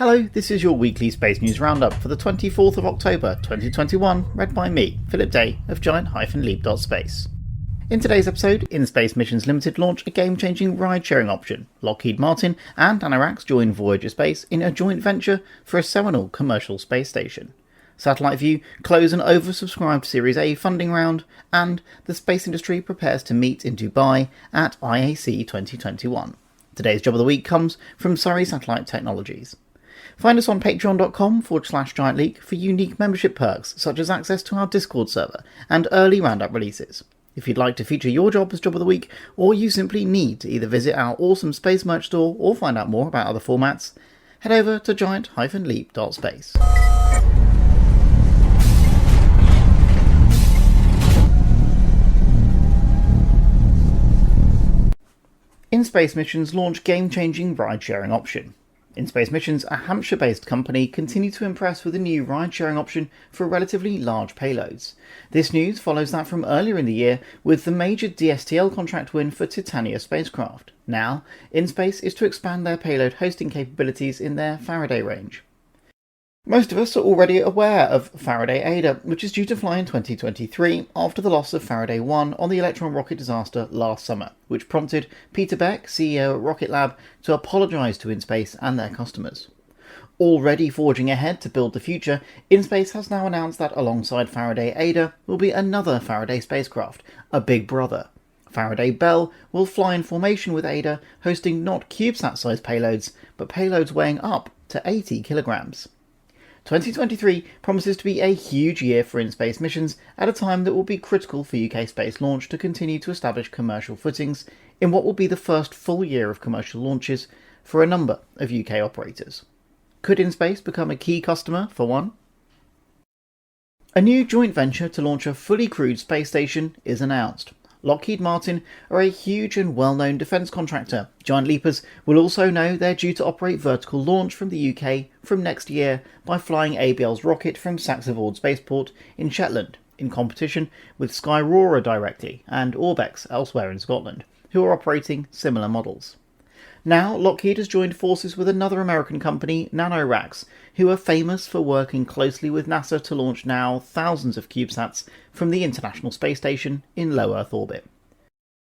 Hello, this is your weekly space news roundup for the 24th of October 2021, read by me, Philip Day of giant-leap.space. In today's episode, In-Space Missions Limited launch a game-changing ride-sharing option. Lockheed Martin and Nanoracks join Voyager Space in a joint venture for a seminal commercial space station. Satellite View close an oversubscribed Series A funding round, and the space industry prepares to meet in Dubai at IAC 2021. Today's Job of the Week comes from Surrey Satellite Technologies. Find us on patreon.com/giantleap for unique membership perks such as access to our Discord server and early Roundup releases. If you'd like to feature your job as Job of the Week, or you simply need to either visit our awesome space merch store or find out more about other formats, head over to giant-leap.space. In-Space Missions launch game-changing ride-sharing option. In-Space Missions, a Hampshire-based company, continue to impress with a new ride-sharing option for relatively large payloads. This news follows that from earlier in the year with the major DSTL contract win for Titania spacecraft. Now, In-Space is to expand their payload hosting capabilities in their Faraday range. Most of us are already aware of Faraday Ada, which is due to fly in 2023 after the loss of Faraday 1 on the Electron rocket disaster last summer, which prompted Peter Beck, CEO at Rocket Lab, to apologise to In-Space and their customers. Already forging ahead to build the future, In-Space has now announced that alongside Faraday Ada will be another Faraday spacecraft, a big brother. Faraday Bell will fly in formation with Ada, hosting not CubeSat-sized payloads, but payloads weighing up to 80 kilograms. 2023 promises to be a huge year for in-space missions at a time that will be critical for UK space launch to continue to establish commercial footings in what will be the first full year of commercial launches for a number of UK operators. Could in-space become a key customer for one? A new joint venture to launch a fully crewed space station is announced. Lockheed Martin are a huge and well-known defence contractor. Giant Leapers will also know they're due to operate vertical launch from the UK from next year by flying ABL's rocket from Saxavord Spaceport in Shetland, in competition with Skyrora directly and Orbex elsewhere in Scotland, who are operating similar models. Now, Lockheed has joined forces with another American company, Nanoracks, who are famous for working closely with NASA to launch now thousands of CubeSats from the International Space Station in low Earth orbit.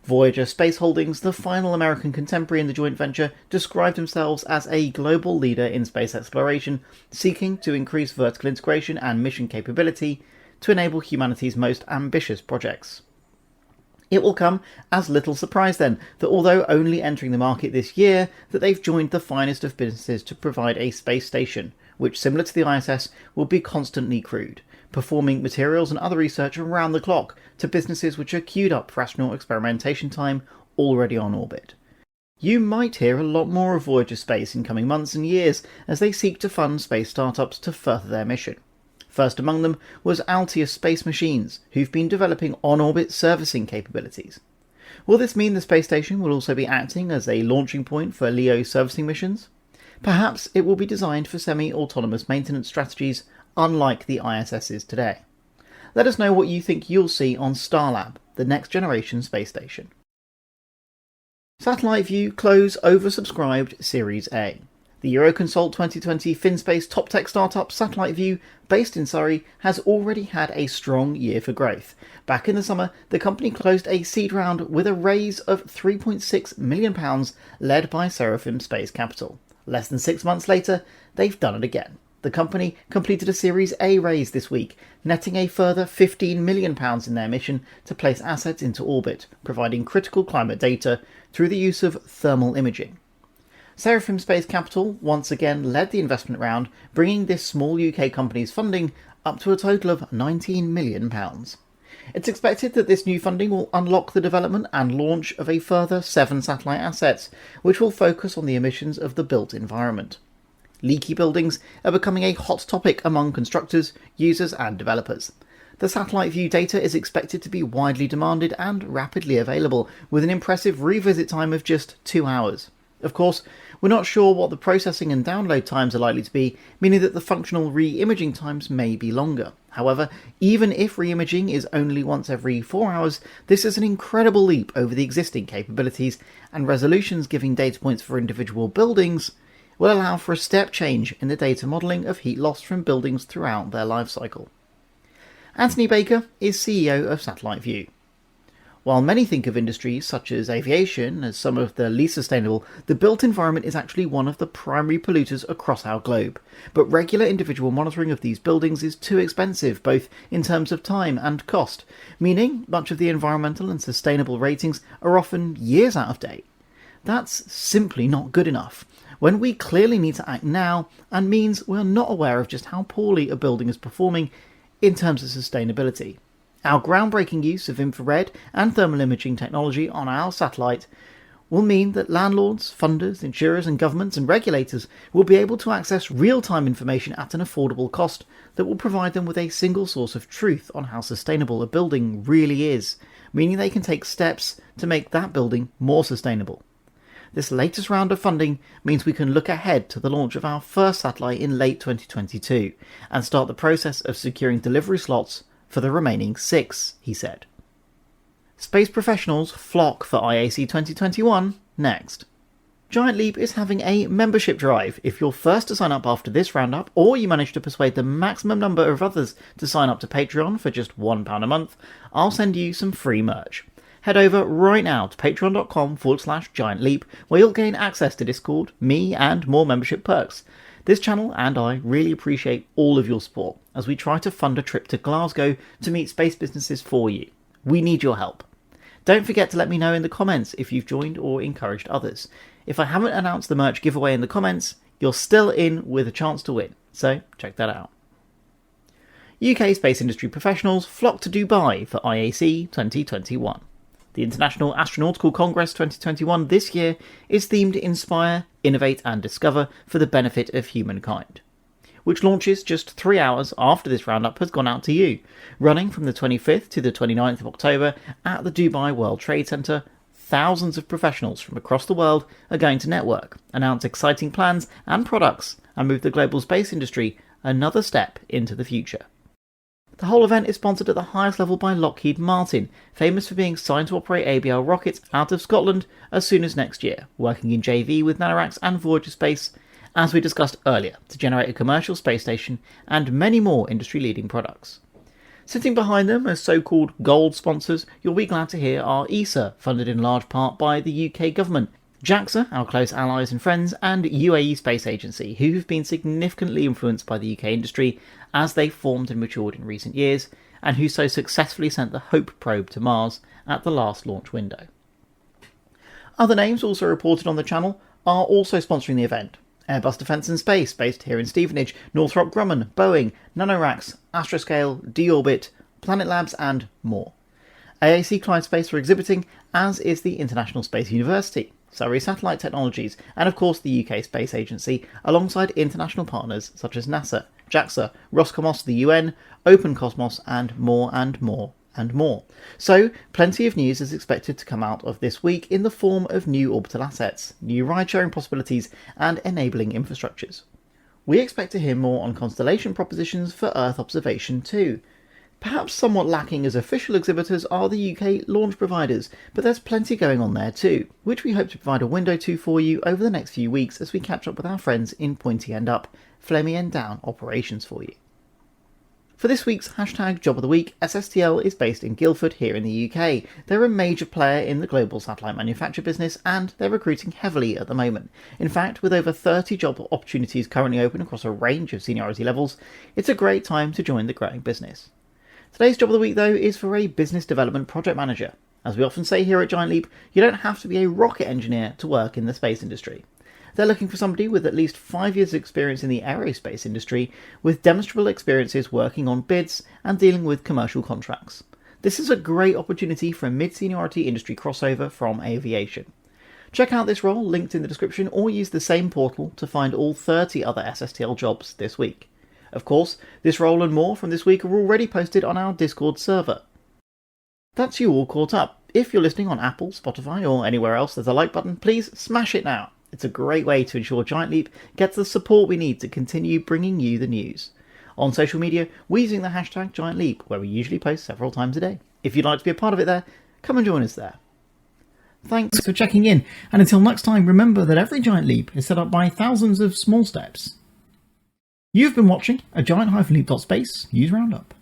Voyager Space Holdings, the final American contemporary in the joint venture, described themselves as a global leader in space exploration, seeking to increase vertical integration and mission capability to enable humanity's most ambitious projects. It will come as little surprise then that although only entering the market this year, that they've joined the finest of businesses to provide a space station, which similar to the ISS will be constantly crewed, performing materials and other research around the clock to businesses which are queued up for astronaut experimentation time already on orbit. You might hear a lot more of Voyager Space in coming months and years as they seek to fund space startups to further their mission. First among them was Altius Space Machines, who've been developing on-orbit servicing capabilities. Will this mean the space station will also be acting as a launching point for LEO servicing missions? Perhaps it will be designed for semi-autonomous maintenance strategies, unlike the ISS's today. Let us know what you think you'll see on Starlab, the next-generation space station. Satellite View close oversubscribed Series A. The Euroconsult 2020 FinSpace top tech startup Satellite View, based in Surrey, has already had a strong year for growth. Back in the summer, the company closed a seed round with a raise of £3.6 million led by Seraphim Space Capital. Less than 6 months later, they've done it again. The company completed a Series A raise this week, netting a further £15 million in their mission to place assets into orbit, providing critical climate data through the use of thermal imaging. Seraphim Space Capital once again led the investment round, bringing this small UK company's funding up to a total of £19 million. It's expected that this new funding will unlock the development and launch of a further 7 satellite assets, which will focus on the emissions of the built environment. Leaky buildings are becoming a hot topic among constructors, users and developers. The Satellite View data is expected to be widely demanded and rapidly available, with an impressive revisit time of just 2 hours. Of course, we're not sure what the processing and download times are likely to be, meaning that the functional re-imaging times may be longer. However, even if re-imaging is only once every 4 hours, this is an incredible leap over the existing capabilities, and resolutions giving data points for individual buildings will allow for a step change in the data modelling of heat loss from buildings throughout their life cycle. Anthony Baker is CEO of Satellite View. While many think of industries such as aviation as some of the least sustainable, the built environment is actually one of the primary polluters across our globe. But regular individual monitoring of these buildings is too expensive, both in terms of time and cost, meaning much of the environmental and sustainable ratings are often years out of date. That's simply not good enough, when we clearly need to act now, and means we're not aware of just how poorly a building is performing in terms of sustainability. Our groundbreaking use of infrared and thermal imaging technology on our satellite will mean that landlords, funders, insurers and governments and regulators will be able to access real-time information at an affordable cost that will provide them with a single source of truth on how sustainable a building really is, meaning they can take steps to make that building more sustainable. This latest round of funding means we can look ahead to the launch of our first satellite in late 2022 and start the process of securing delivery slots for the remaining 6, he said. Space professionals flock for IAC 2021 next. Giant Leap is having a membership drive. If you're first to sign up after this roundup, or you manage to persuade the maximum number of others to sign up to Patreon for just £1 a month, I'll send you some free merch. Head over right now to patreon.com/giantleap, where you'll gain access to Discord, me, and more membership perks. This channel and I really appreciate all of your support as we try to fund a trip to Glasgow to meet space businesses for you. We need your help. Don't forget to let me know in the comments if you've joined or encouraged others. If I haven't announced the merch giveaway in the comments, you're still in with a chance to win, so check that out. UK space industry professionals flock to Dubai for IAC 2021. The International Astronautical Congress 2021 this year is themed Inspire, Innovate and Discover for the Benefit of Humankind, which launches just 3 hours after this roundup has gone out to you, running from the 25th to the 29th of October at the Dubai World Trade Center. Thousands of professionals from across the world are going to network, announce exciting plans and products, and move the global space industry another step into the future. The whole event is sponsored at the highest level by Lockheed Martin, famous for being signed to operate ABL rockets out of Scotland as soon as next year, working in JV with Nanoracks and Voyager Space, as we discussed earlier, to generate a commercial space station and many more industry-leading products. Sitting behind them as so-called gold sponsors, you'll be glad to hear are ESA, funded in large part by the UK government, JAXA, our close allies and friends, and UAE Space Agency, who have been significantly influenced by the UK industry as they formed and matured in recent years, and who so successfully sent the Hope probe to Mars at the last launch window. Other names also reported on the channel are also sponsoring the event. Airbus Defence and Space, based here in Stevenage, Northrop Grumman, Boeing, Nanoracks, Astroscale, D-Orbit, Planet Labs and more. AAC Clyde Space are exhibiting, as is the International Space University, Surrey Satellite Technologies, and of course the UK Space Agency, alongside international partners such as NASA, JAXA, Roscosmos, the UN, Open Cosmos, and more and more and more. So, plenty of news is expected to come out of this week in the form of new orbital assets, new ride-sharing possibilities, and enabling infrastructures. We expect to hear more on constellation propositions for Earth observation too. Perhaps somewhat lacking as official exhibitors are the UK launch providers, but there's plenty going on there too, which we hope to provide a window to for you over the next few weeks as we catch up with our friends in Pointy End Up, Flemmy End Down operations for you. For this week's #JoboftheWeek, SSTL is based in Guildford here in the UK. They're a major player in the global satellite manufacture business and they're recruiting heavily at the moment. In fact, with over 30 job opportunities currently open across a range of seniority levels, it's a great time to join the growing business. Today's Job of the Week, though, is for a business development project manager. As we often say here at Giant Leap, you don't have to be a rocket engineer to work in the space industry. They're looking for somebody with at least 5 years' experience in the aerospace industry, with demonstrable experiences working on bids and dealing with commercial contracts. This is a great opportunity for a mid-seniority industry crossover from aviation. Check out this role linked in the description, or use the same portal to find all 30 other SSTL jobs this week. Of course, this role and more from this week are already posted on our Discord server. That's you all caught up. If you're listening on Apple, Spotify, or anywhere else there's a like button, please smash it now. It's a great way to ensure Giant Leap gets the support we need to continue bringing you the news. On social media, we're using the hashtag Giant Leap, where we usually post several times a day. If you'd like to be a part of it there, come and join us there. Thanks for checking in, and until next time, remember that every giant leap is set up by thousands of small steps. You've been watching a giant-leap.space news roundup.